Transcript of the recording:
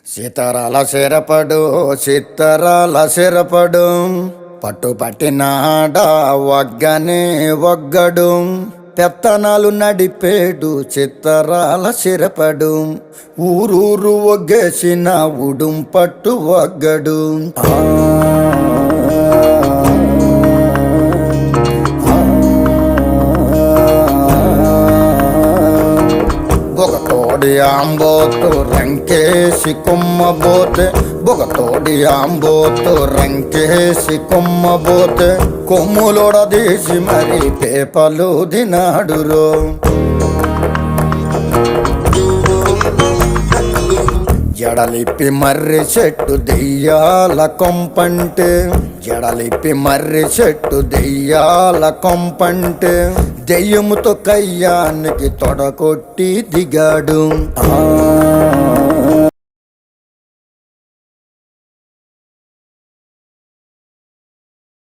సీతారాల సిరపడు చిత్తరాల సిరపడు పట్టుపట్టినాడ ఒగ్గనే ఒగ్గడు పెత్తనాలు నడిపేడు చిత్తరాల సిరపడు ఊరూరు ఒగ్గేసిన ఉడుం పట్టు ఒగ్గడు బొగతోడి ఆంబోతు రంకేసి కొమ్మబోతే బొగతోడి ఆంబోతు రంకేసి కొమ్మబోతే కొమ్ములోడదీసి మరి పేపలు దినాడురో జడలిప్పి మర్రి చెట్టు దెయ్యాల కొంపంటే జడలిప్పి మర్రి చెట్టు దెయ్యాల కొంపంటే దెయ్యముతో కయ్యానికి తొడకొట్టి దిగాడు